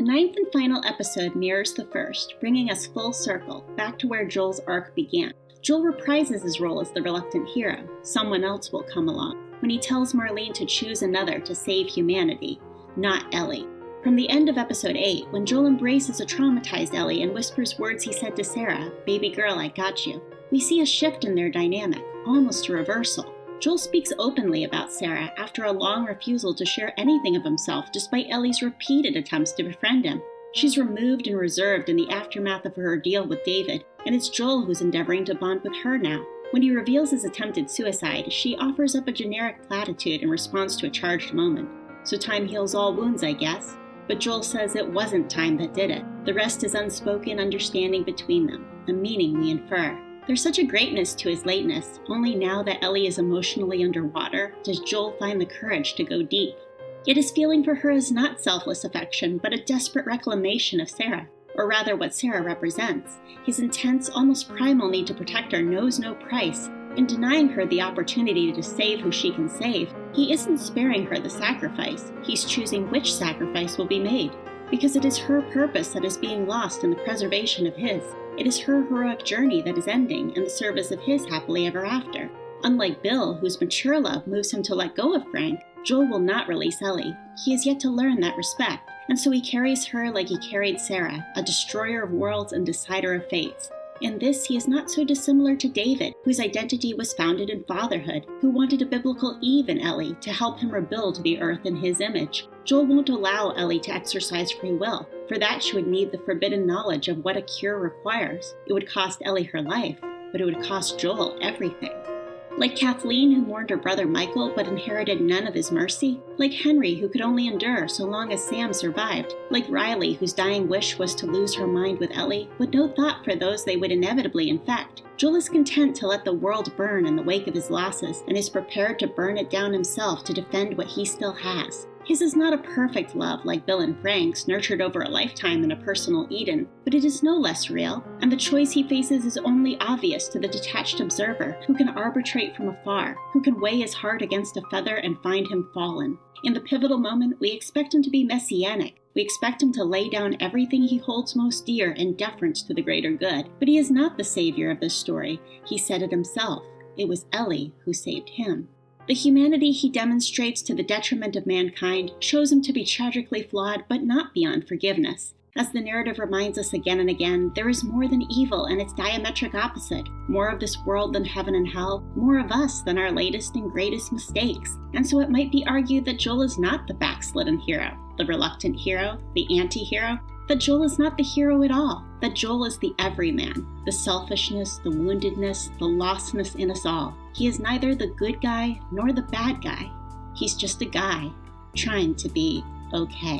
ninth and final episode mirrors the first, bringing us full circle, back to where Joel's arc began. Joel reprises his role as the reluctant hero. Someone else will come along, when he tells Marlene to choose another to save humanity, not Ellie. From the end of episode 8, when Joel embraces a traumatized Ellie and whispers words he said to Sarah, "Baby girl, I got you," we see a shift in their dynamic, almost a reversal. Joel speaks openly about Sarah after a long refusal to share anything of himself despite Ellie's repeated attempts to befriend him. She's removed and reserved in the aftermath of her ordeal with David, and it's Joel who's endeavoring to bond with her now. When he reveals his attempted suicide, she offers up a generic platitude in response to a charged moment. So time heals all wounds, I guess. But Joel says it wasn't time that did it. The rest is unspoken understanding between them, a meaning we infer. There's such a greatness to his lateness. Only now that Ellie is emotionally underwater does Joel find the courage to go deep. Yet his feeling for her is not selfless affection, but a desperate reclamation of Sarah, or rather what Sarah represents. His intense, almost primal need to protect her knows no price. In denying her the opportunity to save who she can save, he isn't sparing her the sacrifice. He's choosing which sacrifice will be made, because it is her purpose that is being lost in the preservation of his. It is her heroic journey that is ending in the service of his happily ever after. Unlike Bill, whose mature love moves him to let go of Frank, Joel will not release Ellie. He has yet to learn that respect, and so he carries her like he carried Sarah, a destroyer of worlds and decider of fates. In this, he is not so dissimilar to David, whose identity was founded in fatherhood, who wanted a biblical Eve in Ellie to help him rebuild the earth in his image. Joel won't allow Ellie to exercise free will. For that, she would need the forbidden knowledge of what a cure requires. It would cost Ellie her life, but it would cost Joel everything. Like Kathleen, who mourned her brother Michael but inherited none of his mercy. Like Henry, who could only endure so long as Sam survived. Like Riley, whose dying wish was to lose her mind with Ellie, with no thought for those they would inevitably infect. Joel is content to let the world burn in the wake of his losses, and is prepared to burn it down himself to defend what he still has. His is not a perfect love like Bill and Frank's, nurtured over a lifetime in a personal Eden, but it is no less real, and the choice he faces is only obvious to the detached observer, who can arbitrate from afar, who can weigh his heart against a feather and find him fallen. In the pivotal moment, we expect him to be messianic. We expect him to lay down everything he holds most dear in deference to the greater good. But he is not the savior of this story. He said it himself. It was Ellie who saved him. The humanity he demonstrates to the detriment of mankind shows him to be tragically flawed, but not beyond forgiveness. As the narrative reminds us again and again, there is more than evil and its diametric opposite. More of this world than heaven and hell, more of us than our latest and greatest mistakes. And so it might be argued that Joel is not the backslidden hero, the reluctant hero, the anti-hero, that Joel is not the hero at all, that Joel is the everyman, the selfishness, the woundedness, the lostness in us all. He is neither the good guy nor the bad guy. He's just a guy trying to be okay.